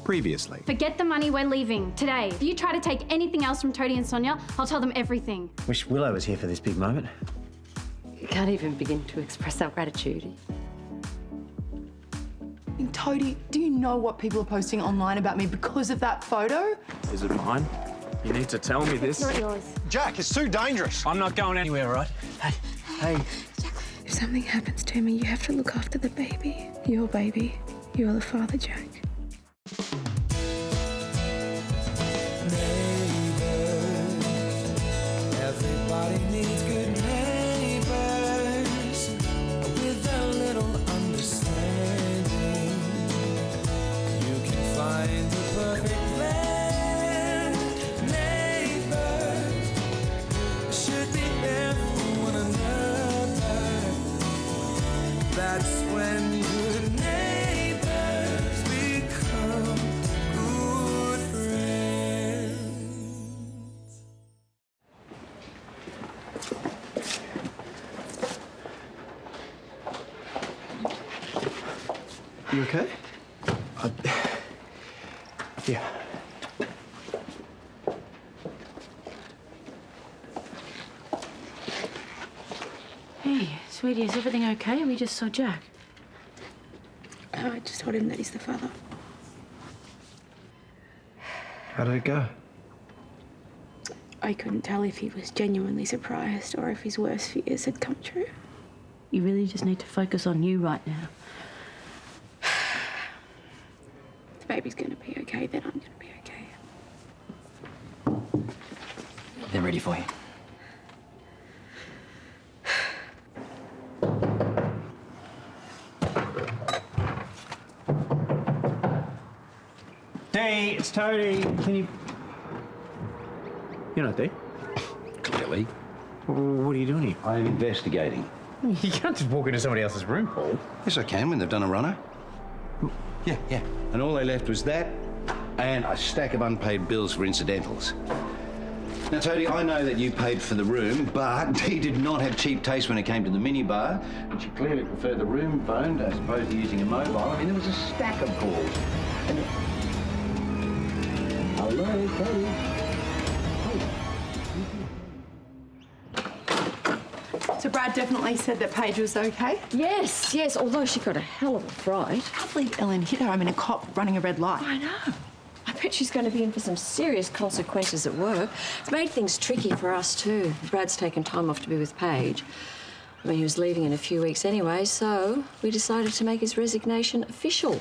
Previously. Forget the money, we're leaving. Today. If you try to take anything else from Toadie and Sonia, I'll tell them everything. Wish Willow was here for this big moment. You can't even begin to express our gratitude. Toadie, do you know what people are posting online about me because of that photo? Is it mine? You need to tell me this. It's not yours. Jack, it's too dangerous. I'm not going anywhere, right? Hey. If something happens to me, you have to look after the baby. Your baby. You're the father, Jack. Everybody needs good neighbors with a little understanding. You can find the perfect blend. Neighbors should be there for one another. That's when good neighbors become good friends. You okay? Yeah. Hey, sweetie, is everything okay? We just saw Jack. I just told him that he's the father. How did it go? I couldn't tell if he was genuinely surprised or if his worst fears had come true. You really just need to focus on you right now. The baby's gonna be okay, then I'm gonna be okay. They're ready for you. Hey, it's Toadie. Can you... You're not there? Clearly. What are you doing here? I'm investigating. You can't just walk into somebody else's room, Paul. Yes, I can when they've done a runner. Yeah. And all they left was that and a stack of unpaid bills for incidentals. Now, Toadie, I know that you paid for the room, but Dee did not have cheap taste when it came to the minibar, and she clearly preferred the room phone as opposed to using a mobile. I mean, there was a stack of calls. And... Hello, Toadie. So Brad definitely said that Paige was okay? Yes, although she got a hell of a fright. I can't believe Ellen hit her. I mean, a cop running a red light. I know. I bet she's going to be in for some serious consequences at work. It's made things tricky for us too. Brad's taken time off to be with Paige. I mean, he was leaving in a few weeks anyway, so we decided to make his resignation official.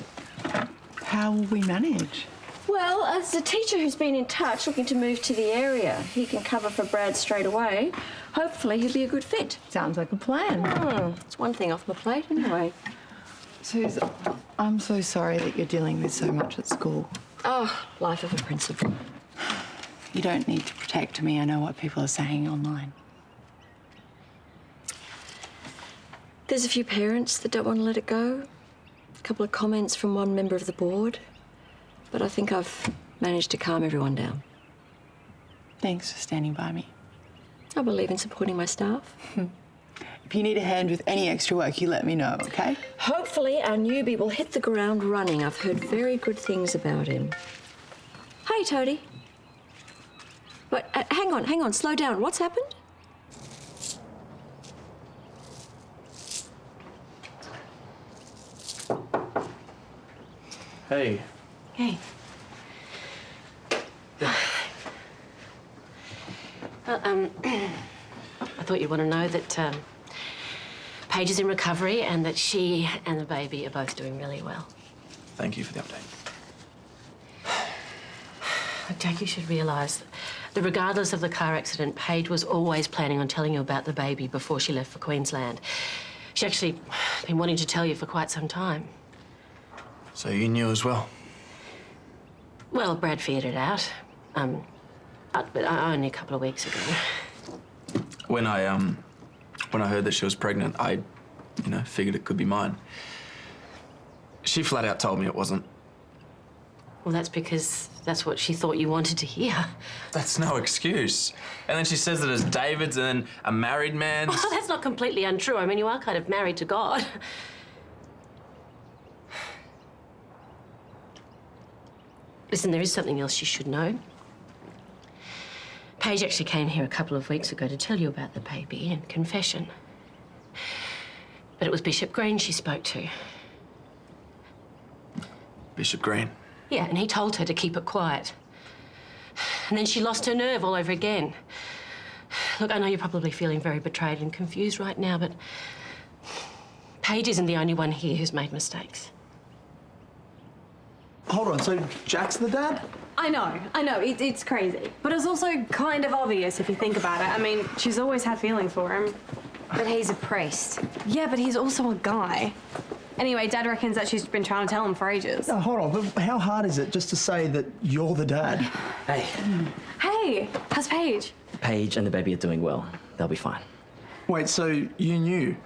How will we manage? Well, as a teacher who's been in touch looking to move to the area, he can cover for Brad straight away. Hopefully he'll be a good fit. Sounds like a plan. It's one thing off my plate anyway. Suze, I'm so sorry that you're dealing with so much at school. Oh, life of a principal. You don't need to protect me. I know what people are saying online. There's a few parents that don't want to let it go. A couple of comments from one member of the board. But I think I've managed to calm everyone down. Thanks for standing by me. I believe in supporting my staff. If you need a hand with any extra work, you let me know, okay? Hopefully our newbie will hit the ground running. I've heard very good things about him. Hey, Toadie. But hang on, slow down. What's happened? Hey. Hey. Well, I thought you'd want to know that Paige is in recovery and that she and the baby are both doing really well. Thank you for the update. Jack, you should realise that regardless of the car accident, Paige was always planning on telling you about the baby before she left for Queensland. She actually been wanting to tell you for quite some time. So you knew as well? Well, Brad figured it out, but only a couple of weeks ago. When I heard that she was pregnant, I, figured it could be mine. She flat out told me it wasn't. Well, that's because that's what she thought you wanted to hear. That's no excuse. And then she says that it's David's and then a married man. Oh, that's not completely untrue. I mean, you are kind of married to God. Listen, there is something else you should know. Paige actually came here a couple of weeks ago to tell you about the baby and confession. But it was Bishop Green she spoke to. Bishop Green. Yeah, and he told her to keep it quiet. And then she lost her nerve all over again. Look, I know you're probably feeling very betrayed and confused right now, but Paige isn't the only one here who's made mistakes. Hold on, so Jack's the dad? I know, it's crazy. But it's also kind of obvious if you think about it. I mean, she's always had feelings for him. But he's a priest. Yeah, but he's also a guy. Anyway, Dad reckons that she's been trying to tell him for ages. No, hold on, but how hard is it just to say that you're the dad? Hey, Hey, how's Paige? Paige and the baby are doing well. They'll be fine. Wait, so you knew?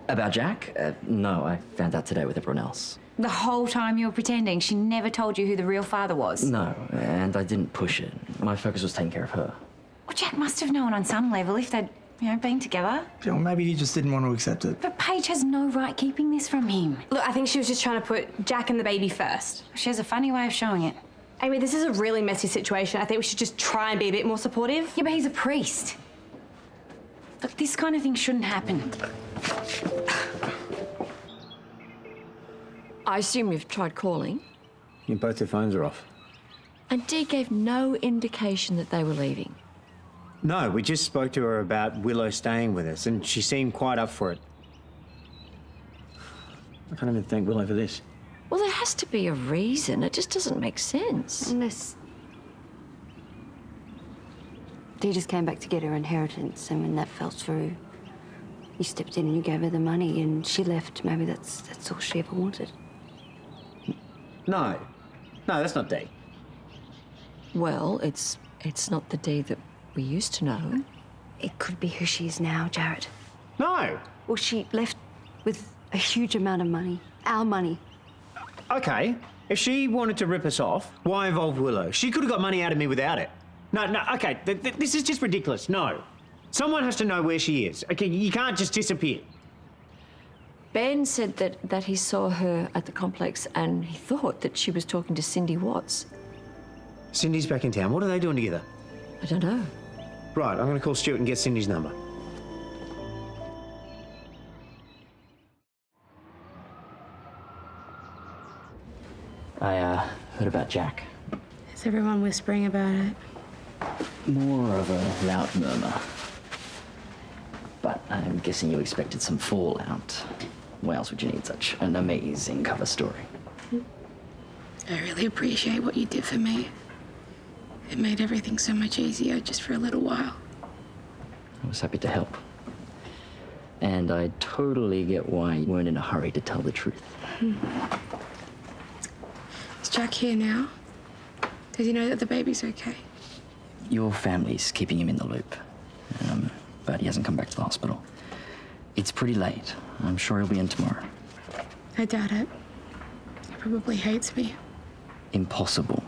About Jack? No, I found out today with everyone else. The whole time you were pretending, she never told you who the real father was. No, and I didn't push it. My focus was taking care of her. Well, Jack must have known on some level if they'd, been together. Well, maybe he just didn't want to accept it. But Paige has no right keeping this from him. Look, I think she was just trying to put Jack and the baby first. She has a funny way of showing it. Amy, this is a really messy situation. I think we should just try and be a bit more supportive. Yeah, but he's a priest. Look, this kind of thing shouldn't happen. I assume you've tried calling. Yeah, both their phones are off. And Dee gave no indication that they were leaving. No, we just spoke to her about Willow staying with us, and she seemed quite up for it. I can't even thank Willow for this. Well, there has to be a reason. It just doesn't make sense. Unless Dee just came back to get her inheritance, and when that fell through, you stepped in and you gave her the money, and she left. Maybe that's all she ever wanted. No, that's not Dee. Well, it's not the Dee that we used to know. It could be who she is now, Jared. No. Well, she left with a huge amount of money. Our money. Okay, if she wanted to rip us off, why involve Willow? She could have got money out of me without it. No, okay, this is just ridiculous. No. Someone has to know where she is. Okay, you can't just disappear. Ben said that he saw her at the complex and he thought that she was talking to Cindy Watts. Cindy's back in town. What are they doing together? I don't know. Right, I'm going to call Stuart and get Cindy's number. I heard about Jack. Is everyone whispering about it? More of a loud murmur. But I'm guessing you expected some fallout. Why else would you need such an amazing cover story? I really appreciate what you did for me. It made everything so much easier just for a little while. I was happy to help. And I totally get why you weren't in a hurry to tell the truth. Is Jack here now? Does he know that the baby's okay? Your family's keeping him in the loop. But he hasn't come back to the hospital. It's pretty late. I'm sure he'll be in tomorrow. I doubt it. He probably hates me. Impossible.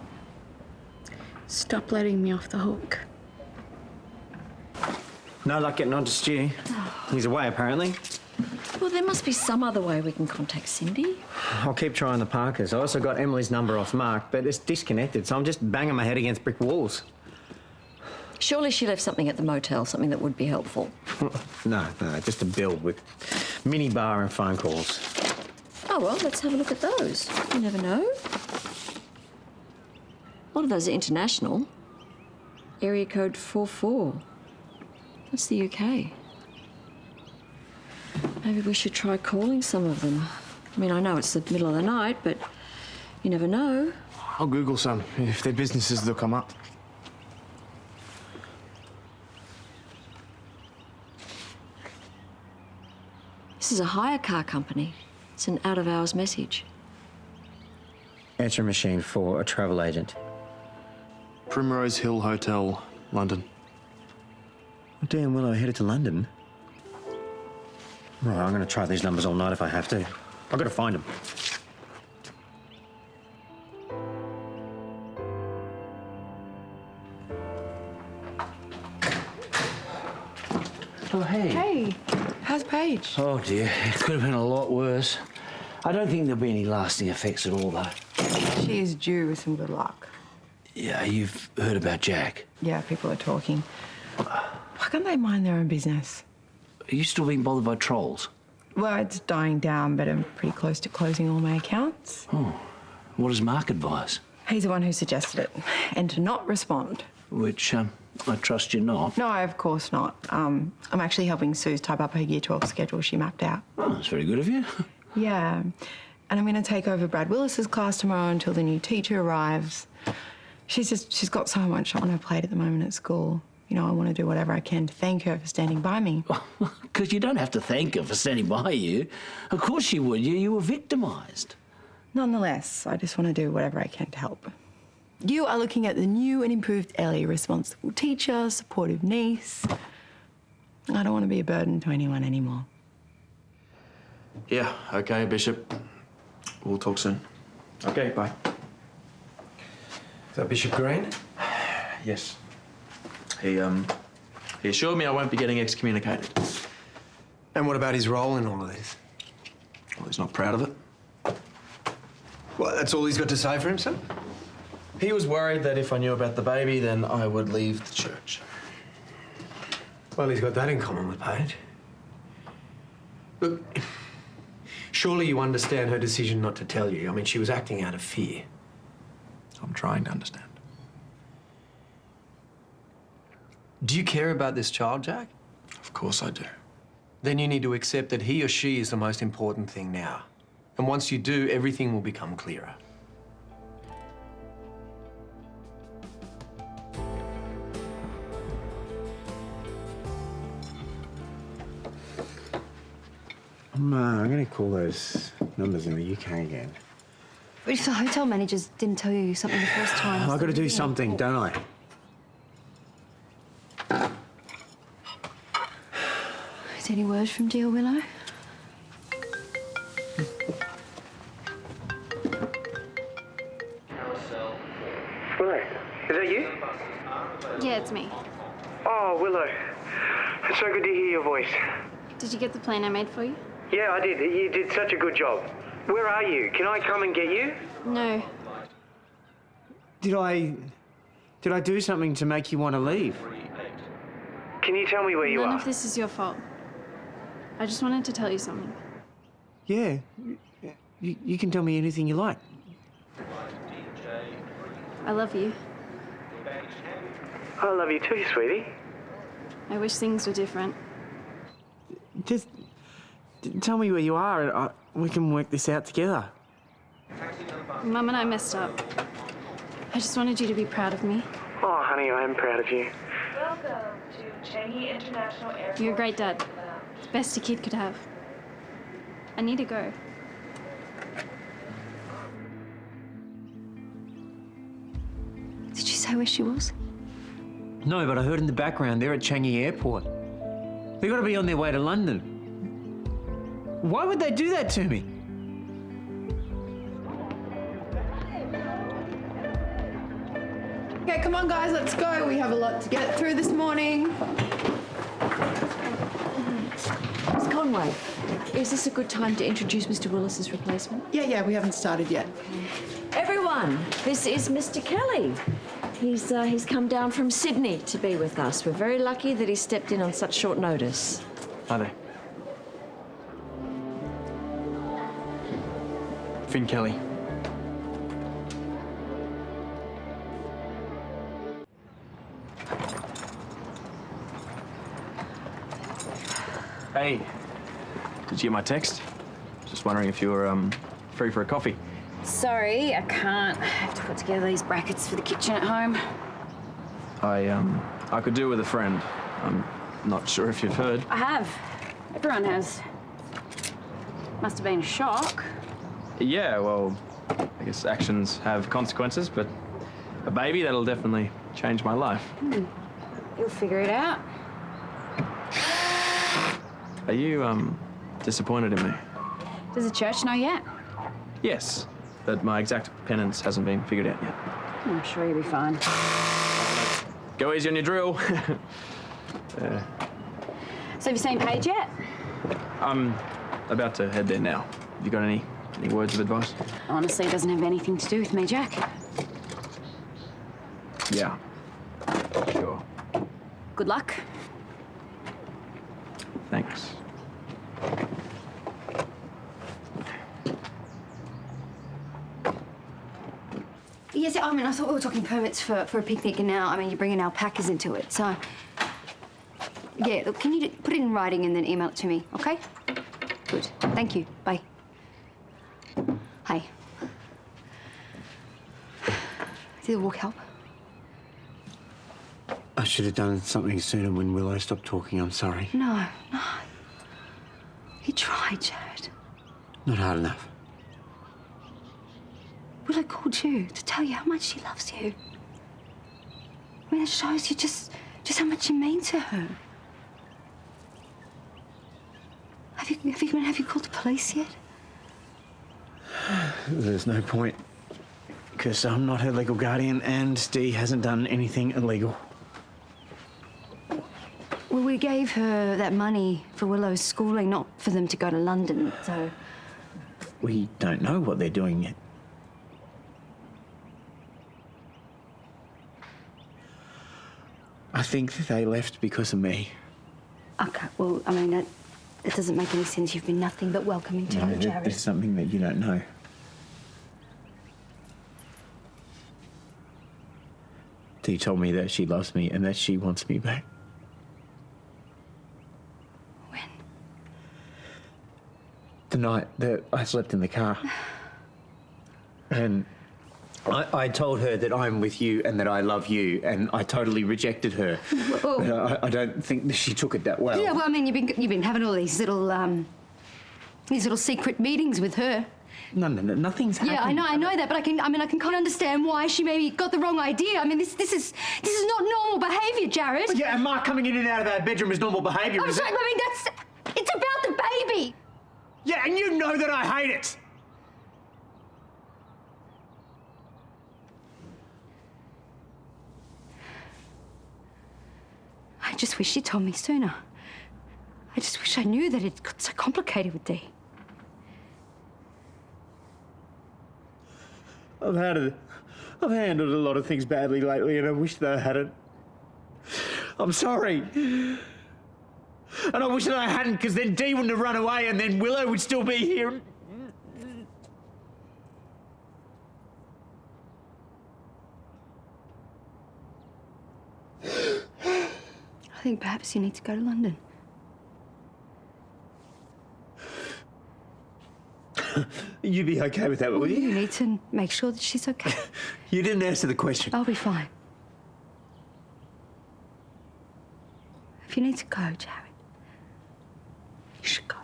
Stop letting me off the hook. No luck getting on to Stu. He's away, apparently. Well, there must be some other way we can contact Cindy. I'll keep trying the Parkers. I also got Emily's number off Mark, but it's disconnected, so I'm just banging my head against brick walls. Surely she left something at the motel, something that would be helpful. No, just a bill with mini bar and phone calls. Oh, well, let's have a look at those. You never know. One of those are international. Area code 44. That's the UK. Maybe we should try calling some of them. I mean, I know it's the middle of the night, but you never know. I'll Google some. If they're businesses, they'll come up. This is a hire car company. It's an out-of-hours message. Answering machine for a travel agent. Primrose Hill Hotel, London. Dee and Willow headed to London. Right, I'm going to try these numbers all night if I have to. I've got to find them. Oh, hey. Hey, how's Paige? Oh, dear. It could have been a lot worse. I don't think there'll be any lasting effects at all, though. She is due with some good luck. Yeah, you've heard about Jack. Yeah, people are talking. Why can't they mind their own business? Are you still being bothered by trolls? Well, it's dying down, but I'm pretty close to closing all my accounts. Oh. What does Mark advise? He's the one who suggested it, and to not respond. Which, I trust you're not. No, of course not. I'm actually helping Suze type up her Year 12 schedule she mapped out. Oh, that's very good of you. Yeah, and I'm going to take over Brad Willis's class tomorrow until the new teacher arrives. She's got so much on her plate at the moment at school. You know, I want to do whatever I can to thank her for standing by me. Because you don't have to thank her for standing by you. Of course you would. You were victimised. Nonetheless, I just want to do whatever I can to help. You are looking at the new and improved Elly, responsible teacher, supportive niece. I don't want to be a burden to anyone anymore. Yeah, okay, Bishop. We'll talk soon. Okay, bye. Is that Bishop Green? Yes. He assured me I won't be getting excommunicated. And what about his role in all of this? Well, he's not proud of it. Well, that's all he's got to say for himself? He was worried that if I knew about the baby, then I would leave the church. Well, he's got that in common with Paige. Look, surely you understand her decision not to tell you. I mean, she was acting out of fear. I'm trying to understand. Do you care about this child, Jack? Of course I do. Then you need to accept that he or she is the most important thing now. And once you do, everything will become clearer. I'm going to call those numbers in the UK again. But if the hotel managers didn't tell you something the first time... I've got to do something, don't I? Is there any word from dear Willow? Willow, is that you? Yeah, it's me. Oh, Willow. It's so good to hear your voice. Did you get the plan I made for you? Yeah, I did. You did such a good job. Where are you? Can I come and get you? No. Did I do something to make you want to leave? Can you tell me where you None are? of this is your fault. I just wanted to tell you something. Yeah. You can tell me anything you like. I love you. I love you too, sweetie. I wish things were different. Just tell me where you are and we can work this out together. Mum and I messed up. I just wanted you to be proud of me. Oh, honey, I am proud of you. Welcome to Changi International Airport. You're a great dad. The best a kid could have. I need to go. Did you say where she was? No, but I heard in the background they're at Changi Airport. They've got to be on their way to London. Why would they do that to me? Okay, come on, guys, let's go. We have a lot to get through this morning. Miss Conway, is this a good time to introduce Mr. Willis's replacement? Yeah, we haven't started yet. Everyone, this is Mr. Kelly. He's come down from Sydney to be with us. We're very lucky that he stepped in on such short notice. Hi there. Finn Kelly. Hey, did you get my text? Just wondering if you were free for a coffee. Sorry, I can't. I have to put together these brackets for the kitchen at home. I could do with a friend. I'm not sure if you've heard. I have. Everyone has. Must have been a shock. Yeah, well, I guess actions have consequences, but a baby, that'll definitely change my life. You'll figure it out. Are you, disappointed in me? Does the church know yet? Yes, but my exact penance hasn't been figured out yet. I'm sure you'll be fine. Go easy on your drill. So have you seen Paige yet? I'm about to head there now. Have you got any Any words of advice? Honestly, it doesn't have anything to do with me, Jack. Yeah. Sure. Good luck. Thanks. Yes, I mean, I thought we were talking permits for a picnic, and now, I mean, you're bringing alpacas into it, so... Yeah, look, can you put it in writing and then email it to me, okay? Good. Thank you. Bye. Hi. Did the walk help? I should have done something sooner when Willow stopped talking. I'm sorry. No. You tried, Jared. Not hard enough. Willow called you to tell you how much she loves you. I mean, it shows you just how much you mean to her. Have you called the police yet? There's no point, because I'm not her legal guardian and Dee hasn't done anything illegal. Well, we gave her that money for Willow's schooling, not for them to go to London, so... We don't know what they're doing yet. I think that they left because of me. Okay, well, I mean, it doesn't make any sense. You've been nothing but welcoming to her, Jared. There's something that you don't know. Dee told me that she loves me and that she wants me back. When? The night that I slept in the car. And I told her that I'm with you and that I love you, and I totally rejected her. Oh. But I don't think that she took it that well. Yeah, well, I mean, you've been having all these little secret meetings with her. No, nothing's happened. Yeah, I know that, but I can kind of understand why she maybe got the wrong idea. I mean, this is not normal behaviour, Jared. Yeah, and Mark coming in and out of our bedroom is normal behaviour. I'm sorry, I mean, it's about the baby. Yeah, and you know that I hate it. I just wish she'd told me sooner. I just wish I knew that it got so complicated with Dee. I've handled a lot of things badly lately, and I wish that I hadn't. I'm sorry. And I wish that I hadn't, because then Dee wouldn't have run away, and then Willow would still be here. I think perhaps you need to go to London. You'd be okay with that, will you? You need to make sure that she's okay. You didn't answer the question. I'll be fine. If you need to go, Jared, you should go.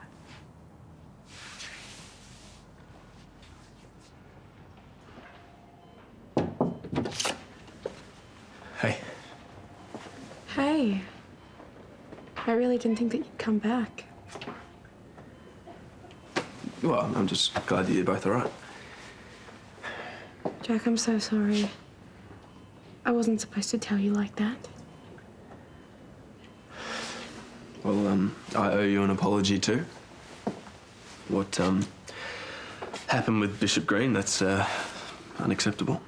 Hey. Hey. I really didn't think that you'd come back. Well, I'm just glad that you're both all right. Jack, I'm so sorry. I wasn't supposed to tell you like that. Well, I owe you an apology too. What, happened with Bishop Green, that's, unacceptable.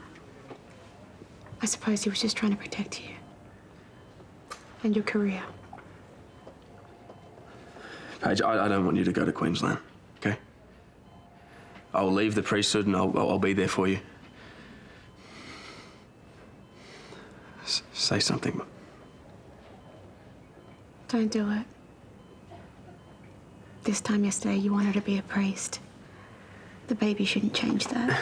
I suppose he was just trying to protect you. And your career. Paige, I don't want you to go to Queensland, okay? I'll leave the priesthood and I'll be there for you. Say something. Don't do it. This time yesterday, you wanted to be a priest. The baby shouldn't change that.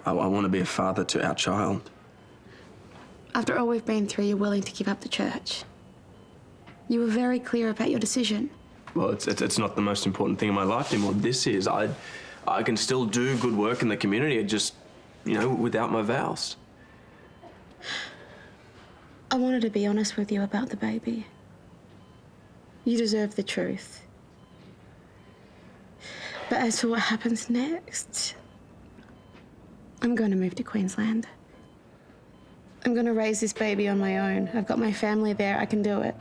I want to be a father to our child. After all we've been through, you're willing to give up the church. You were very clear about your decision. Well, it's not the most important thing in my life anymore. This is. I can still do good work in the community, just, without my vows. I wanted to be honest with you about the baby. You deserve the truth. But as for what happens next, I'm going to move to Queensland. I'm going to raise this baby on my own. I've got my family there. I can do it.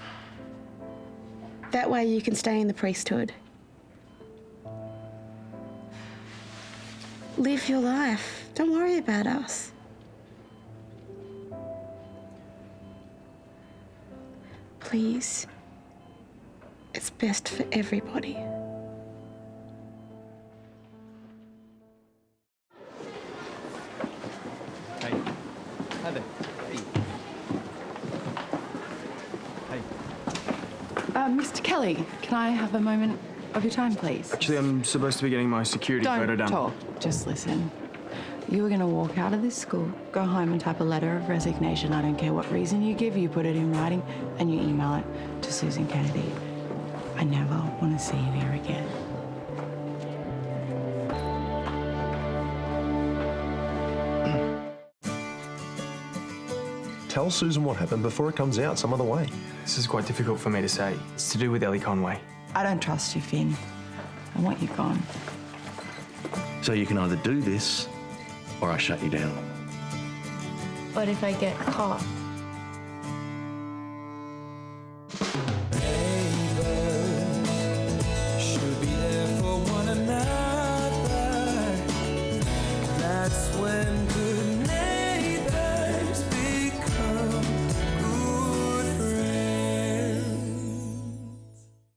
That way you can stay in the priesthood. live your life. Don't worry about us. Please. It's best for everybody. Hey. Hi there. Hey. Hey. Mr. Kelly, can I have a moment of your time, please? Actually, I'm supposed to be getting my security photo done. Don't talk, just listen. You were going to walk out of this school, go home and type a letter of resignation. I don't care what reason you give, you put it in writing and you email it to Susan Kennedy. I never want to see you here again. Tell Susan what happened before it comes out some other way. This is quite difficult for me to say. It's to do with Elly Conway. I don't trust you, Finn. I want you gone. So you can either do this, or I shut you down. But if I get caught?